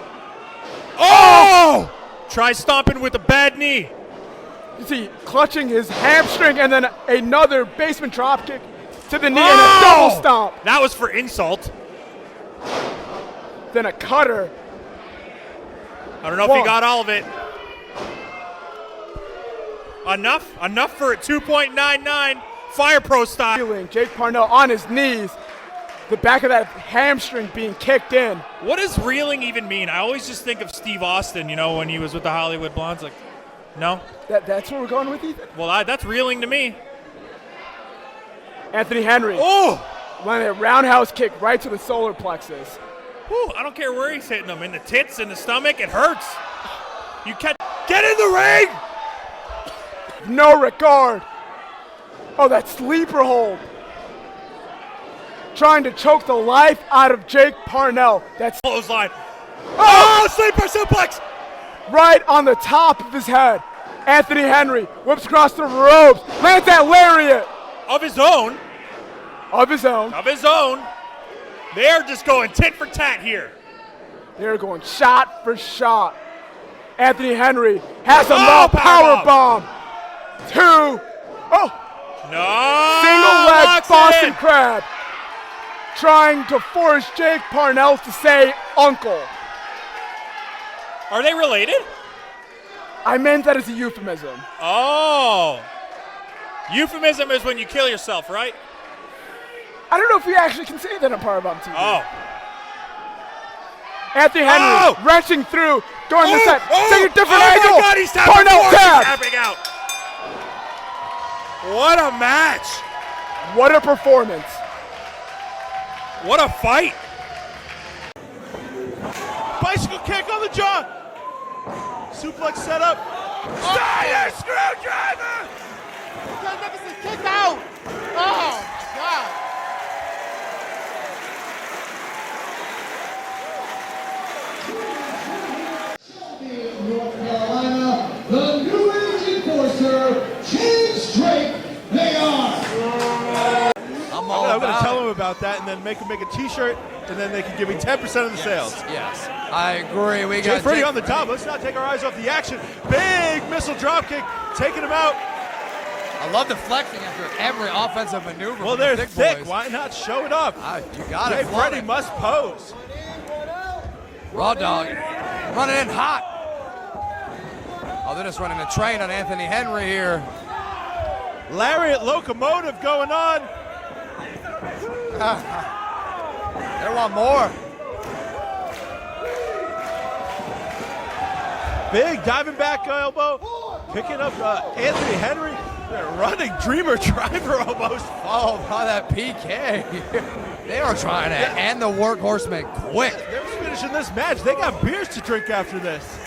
Oh! Try stomping with a bad knee. You see, clutching his hamstring and then another basement dropkick to the knee and a double stomp. That was for insult. Then a cutter. I don't know if he got all of it. Enough for a 2.99 Fire Pro style. Jake Parnell on his knees. The back of that hamstring being kicked in. What does reeling even mean? I always just think of Steve Austin, you know, when he was with the Hollywood Blondes. Like, no? That's where we're going with Ethan? Well, that's reeling to me. Anthony Henry. Oh! Landing a roundhouse kick right to the solar plexus. Whew, I don't care where he's hitting them. In the tits, in the stomach, it hurts. Get in the ring! No regard. Oh, that sleeper hold. Trying to choke the life out of Jake Parnell. That's clothesline. Oh, sleeper suplex! right on the top of his head. Anthony Henry whips across the ropes, lands that lariat. Of his own. Of his own. Of his own. They're just going tit for tat here. They're going shot for shot. Anthony Henry has a low power bomb. No. Single leg Boston Crab. Trying to force Jake Parnell to say uncle. Are they related? I meant that as a euphemism. Oh. Euphemism is when you kill yourself, right? I don't know if we actually can say that on Powerbomb TV. Oh. Anthony Henry wrenching through, going this side, taking a different angle. Oh my God, he's tapping Parnell forward, he's taps. tapping out. What a match. What a performance. What a fight. Bicycle kick on the jaw. Suplex set up. Steiner screwdriver. Kick out. Oh, God. North Carolina, the New Age Enforcer, James Drake, they are. I'm going to tell them about that and then make them make a t-shirt and then they can give me 10% of the sales. Yes, I agree. We Jay got Freddie on the top. Let's not take our eyes off the action. Big missile dropkick, taking him out. I love the flexing after every offensive maneuver. Well, they're thick. Why not show it up? You got it. Jay Freddie must pose. Raw Dog running in hot. Oh, they're just running a train on Anthony Henry here. Lariat locomotive going on. They want more. Big diving back elbow. Picking up Anthony Henry. They're running Dreamer Driver almost. Oh, by that PK. They are trying to end the workhorseman quick. They're finishing this match. They got beers to drink after this.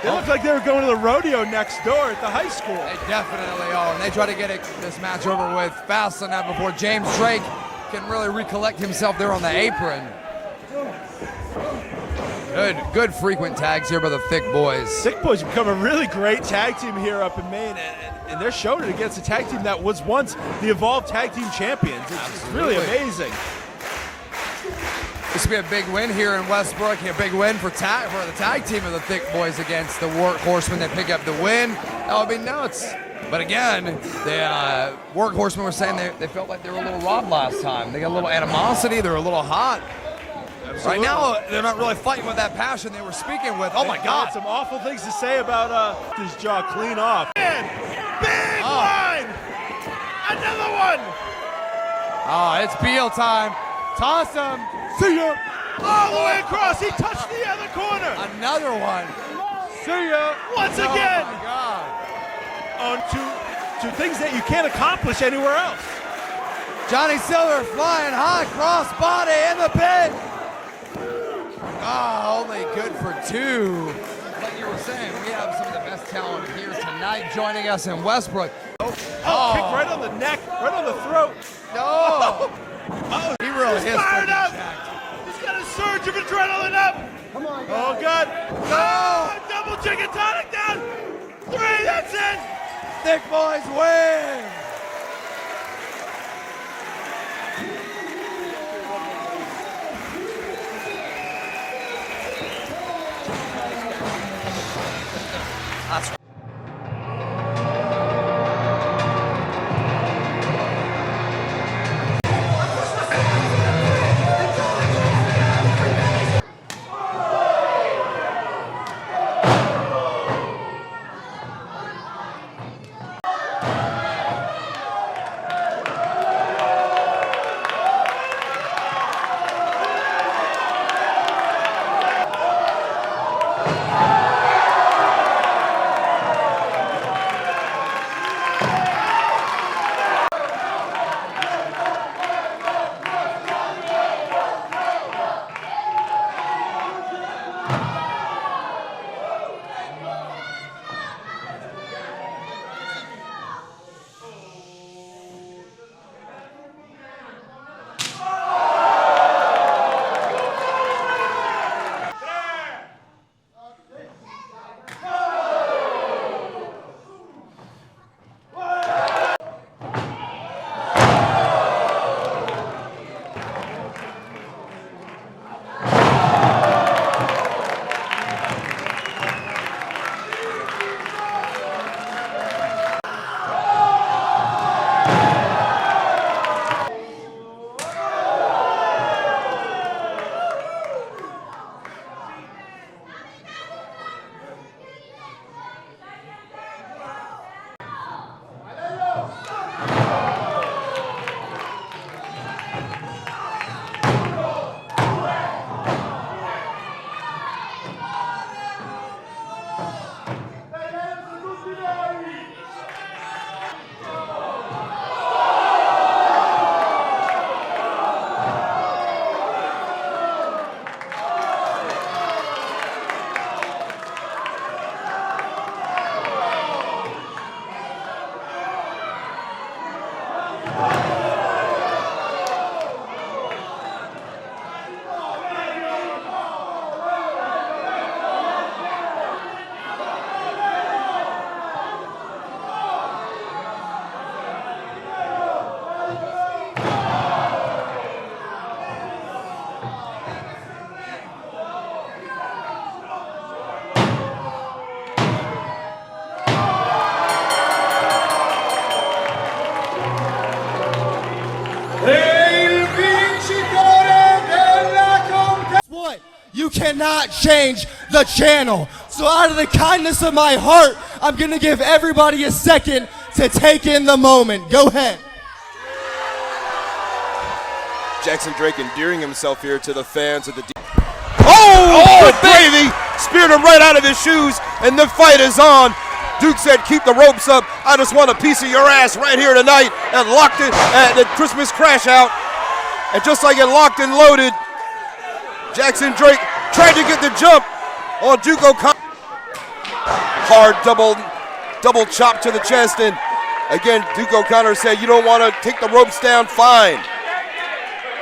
They look like they were going to the rodeo next door at the high school. They definitely are, and they try to get this match over with fast enough before James Drake can really recollect himself there on the apron. Good frequent tags here by the Thick Boys. Thick Boys become a really great tag team here up in Maine, and they're showing it against a tag team that was once the Evolved Tag Team Champions. It's really amazing. This will be a big win here in Westbrook. A big win for the tag team of the Thick Boys against the Workhorsemen. They pick up the win. That would be nuts. But again, the Workhorsemen were saying they felt like they were a little robbed last time. They got a little animosity. They're a little hot. Absolutely. Right now, they're not really fighting with that passion they were speaking with. Oh, my God. Some awful things to say about his jaw clean off. Big line! Another one! Oh, it's Beal time. Toss him. See ya! All the way across. He touched the other corner. Another one. See ya! Once again. Oh, my God. On to things that you can't accomplish anywhere else. Johnny Silver flying high, cross body in the pin. Oh, only good for two. Like you were saying, we have some of the best talent here tonight joining us in Westbrook. Kick right on the neck, right on the throat. No. He really is fired up. jacked. He's got a surge of adrenaline up. Come on, guys. Oh, God. No. Double chicken tonic down. 3, that's it. Thick Boys win. That's right. You cannot change the channel. So out of the kindness of my heart, I'm gonna give everybody a second to take in the moment. Go ahead. Jackson Drake endearing himself here to the fans of the Oh, good gravy! Speared him right out of his shoes, and the fight is on. Duke said, keep the ropes up. I just want a piece of your ass right here tonight, and locked it at the Christmas crash out. And just like it locked and loaded, Jackson Drake tried to get the jump on Duke O'Connor. Hard double chop to the chest, and again, Duke O'Connor said, you don't want to take the ropes down, fine.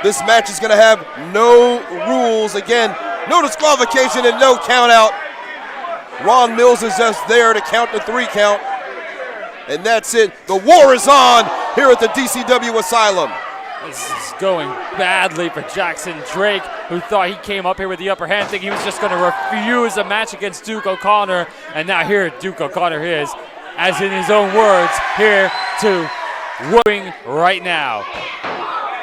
This match is going to have no rules. Again, no disqualification and no count out. Ron Mills is just there to count the 3 count. And that's it. The war is on here at the DCW Asylum. This is going badly for Jackson Drake, who thought he came up here with the upper hand, thinking he was just going to refuse a match against Duke O'Connor. And now here Duke O'Connor is, as in his own words, here to whooping right now.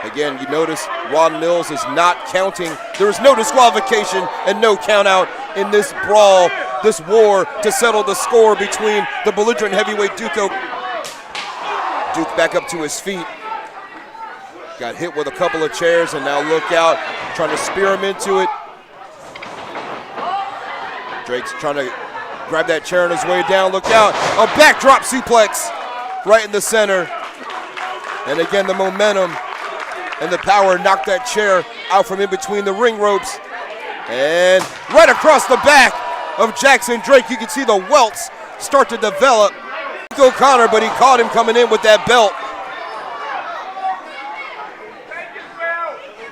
Again, you notice Ron Mills is not counting. There is no disqualification and no count out in this brawl, this war to settle the score between the belligerent heavyweight Duke back up to his feet. Got hit with a couple of chairs, and now look out, trying to spear him into it. Drake's trying to grab that chair on his way down, look out. A backdrop suplex right in the center. And again, the momentum and the power knocked that chair out from in between the ring ropes. And right across the back of Jackson Drake, you can see the welts start to develop. Duke O'Connor, but he caught him coming in with that belt.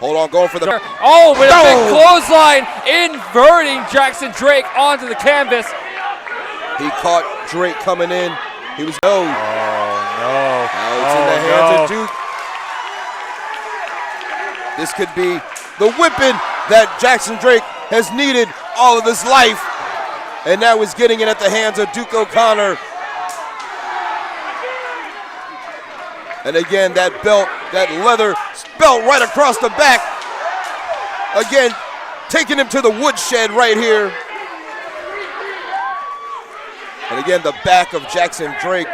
Hold on, going for the... Oh, with a big clothesline, inverting Jackson Drake onto the canvas. He caught Drake coming in. He was... Oh, no. Now it's in the hands of Duke. This could be the whipping that Jackson Drake has needed all of his life. And now he's getting it at the hands of Duke O'Connor. And again, that belt, that leather belt right across the back. Again, taking him to the woodshed right here. And again, the back of Jackson Drake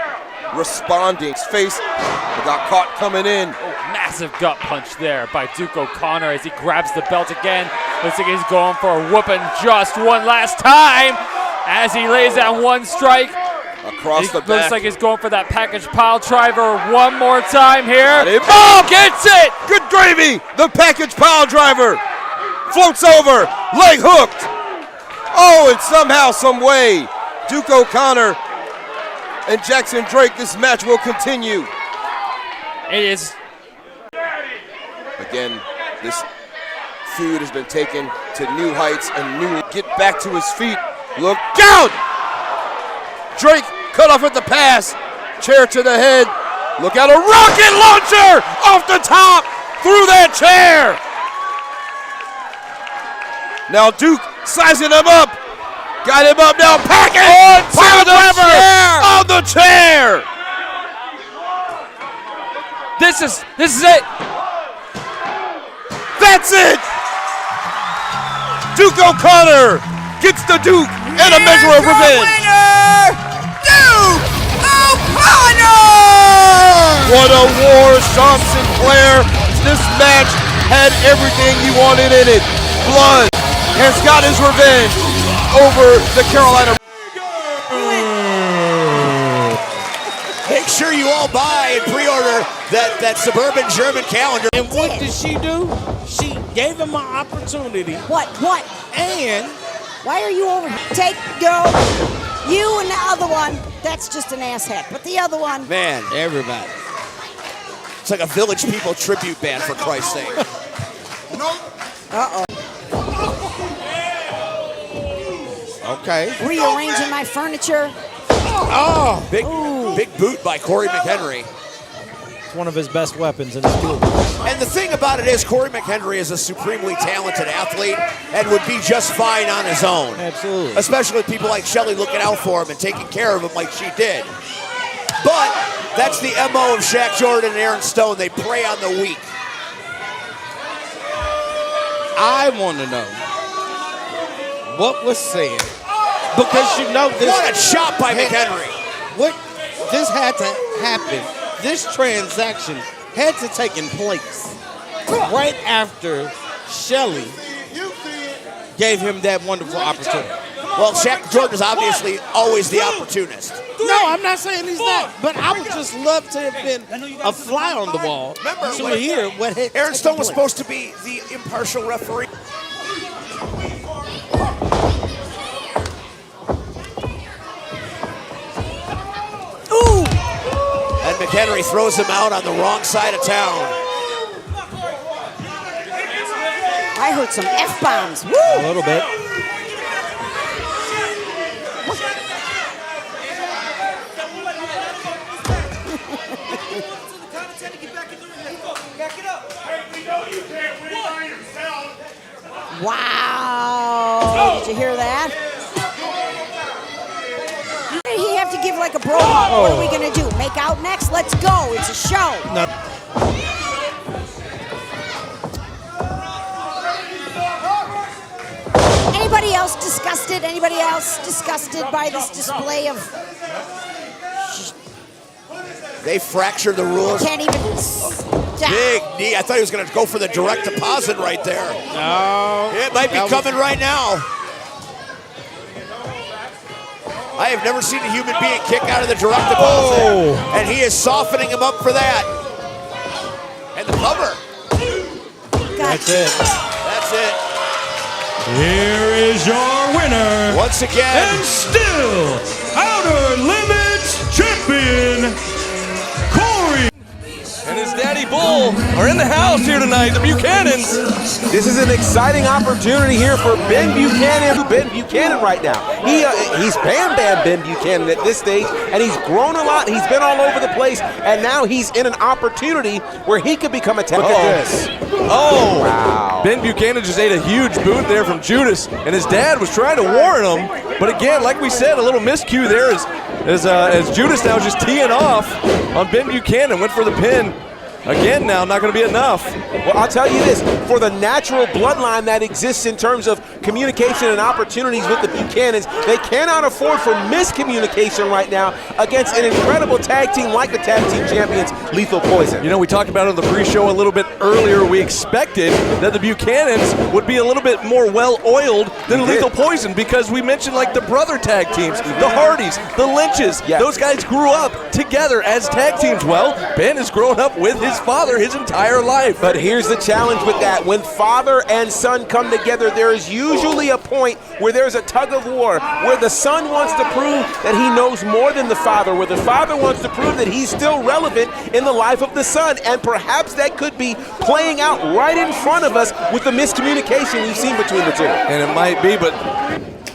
responding. His face got caught coming in. Massive gut punch there by Duke O'Connor as he grabs the belt again. Looks like he's going for a whooping just one last time as he lays down one strike. Across the back. Looks like he's going for that package pile driver one more time here. Oh, gets it! Good gravy! The package pile driver floats over, leg hooked. Oh, and somehow, some way, Duke O'Connor and Jackson Drake, this match will continue. It is. Again, this feud has been taken to new heights and new. Get back to his feet. Look out! Drake cut off at the pass. Chair to the head. Look out, a rocket launcher off the top through that chair. Now Duke sizing him up. Got him up now. Package on the chair. This is it. That's it. Duke O'Connor gets the Duke and a measure of revenge. Duke O'Connor! What a war, Sean Sinclair. This match had everything he wanted in it. Blood has got his revenge over the Carolina. Make sure you all buy and pre-order that Suburban German calendar. And what did she do? She gave him an opportunity. What? And Why are you over here? Take, go. You and the other one, that's just an asshat. But the other one. Man, everybody. It's like a Village People tribute band, for Christ's sake. Uh-oh. Okay. Rearranging my furniture. Oh, big boot by Corey McHenry. It's one of his best weapons in his toolbox. And the thing about it is, Corey McHenry is a supremely talented athlete and would be just fine on his own. Absolutely. Especially with people like Shelly looking out for him and taking care of him like she did. But that's the MO of Shaq Jordan and Aaron Stone. They prey on the weak. I want to know, what was said. Because you know this. What a shot by McHenry. This had to happen. This transaction had to take in place right after Shelley gave him that wonderful opportunity. Well, Shaq Jordan is obviously always the opportunist. No, I'm not saying he's not, but I would just love to have been a fly on the wall to hear what had Aaron Stone was place. supposed to be the impartial referee. Ooh! And McHenry throws him out on the wrong side of town. I heard some F-bombs. Woo! A little bit. Wow! Did you hear that? Did he have to give like a bro hug? What are we gonna do? Make out next? Let's go! It's a show. No. Anybody else disgusted? Anybody else disgusted by this display of? They fractured the rules. Can't even stop. Big knee. I thought he was going to go for the direct deposit right there. No. It might be coming right now. I have never seen a human being kick out of the direct deposit. And he is softening him up for that. And the cover. That's it. That's it. Here is your winner. Once again. And still Outer Limits champion, Corey. And his daddy Bull are in the house here tonight, the Buchanans. This is an exciting opportunity here for Ben Buchanan. Ben Buchanan right now. He's Bam Bam Ben Buchanan at this stage, and he's grown a lot. He's been all over the place, and now he's in an opportunity where he could become a Look at this. Oh, wow. Ben Buchanan just ate a huge boot there from Judas, and his dad was trying to warn him. But again, like we said, a little miscue there as Judas now just teeing off on Ben Buchanan. Went for the pin. Again now, not going to be enough. Well, I'll tell you this, for the natural bloodline that exists in terms of communication and opportunities with the Buchanans, they cannot afford for miscommunication right now against an incredible tag team like the tag team champions, Lethal Poison. You know, we talked about it on the pre-show a little bit earlier. We expected that the Buchanans would be a little bit more well-oiled than Lethal Poison because we mentioned like the brother tag teams, the Hardys, the Lynches. Yes. Those guys grew up together as tag teams. Well, Ben has grown up with his father his entire life. But here's the challenge with that. When father and son come together, there is usually a point where there's a tug of war, where the son wants to prove that he knows more than the father, where the father wants to prove that he's still relevant in the life of the son. And perhaps that could be playing out right in front of us with the miscommunication we've seen between the two. And it might be, but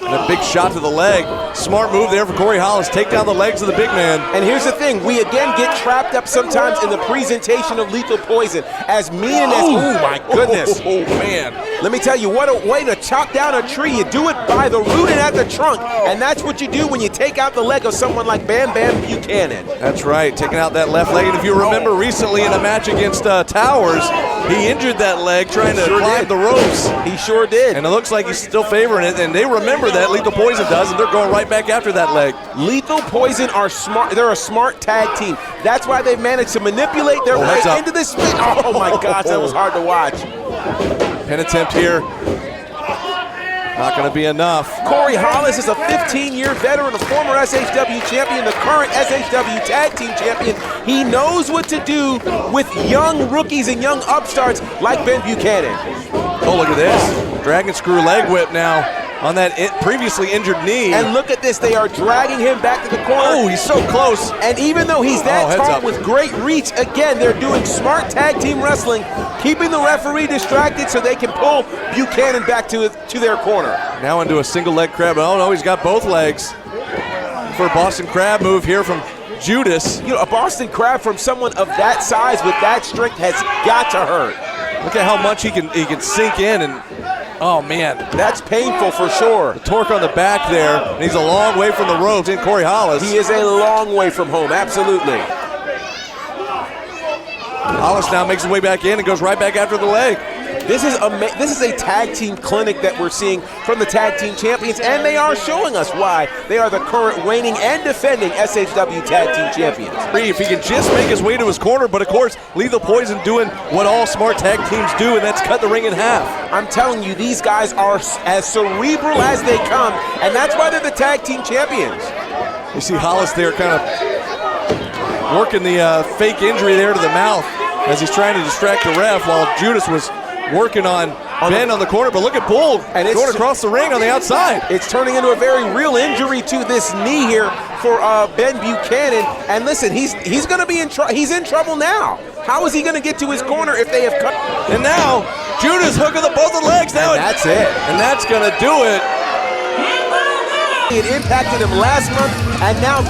a big shot to the leg. Smart move there for Corey Hollis. Take down the legs of the big man. And here's the thing. We again get trapped up sometimes in the presentation of Lethal Poison. As mean and as, oh my goodness. Oh man. Let me tell you, what a way to chop down a tree. You do it by the root and at the trunk. And that's what you do when you take out the leg of someone like Bam Bam Buchanan. That's right, taking out that left leg. And if you remember recently in a match against Towers, he injured that leg trying to climb the ropes. He sure did. And it looks like he's still favoring it. And they remember that, Lethal Poison does, and they're going right back after that leg. Lethal Poison are smart. They're a smart tag team. That's why they managed to manipulate their way into this spin. Oh my gosh, that was hard to watch. Pin attempt here. Not going to be enough. Corey Hollis is a 15-year veteran, a former SHW champion, the current SHW tag team champion. He knows what to do with young rookies and young upstarts like Ben Buchanan. Oh, look at this. Dragon screw leg whip now on that previously injured knee. And look at this, they are dragging him back to the corner. Oh, he's so close. And even though he's that tall with great reach, again, they're doing smart tag team wrestling, keeping the referee distracted so they can pull Buchanan back to their corner. Now into a single leg crab. Oh no, he's got both legs. For a Boston Crab move here from Judas. You know, a Boston Crab from someone of that size with that strength has got to hurt. Look at how much he can sink in, and oh man, that's painful for sure. The torque on the back there, and he's a long way from the ropes in Corey Hollis. He is a long way from home, absolutely. Hollis now makes his way back in and goes right back after the leg. This is a tag team clinic that we're seeing from the tag team champions, and they are showing us why they are the current reigning and defending SHW tag team champions. If he can just make his way to his corner, but of course, Lethal Poison doing what all smart tag teams do, and that's cut the ring in half. I'm telling you, these guys are as cerebral as they come, and that's why they're the tag team champions. You see Hollis there kind of working the fake injury there to the mouth as he's trying to distract the ref while Judas was working on Ben on the corner, but look at Bull and it's going across the ring on the outside. It's turning into a very real injury to this knee here for Ben Buchanan. And listen, he's going to be he's in trouble now. How is he going to get to his corner if they have cut? And now Judas hooking the both of the legs now. And that's it. And that's going to do it. It impacted him last month, and now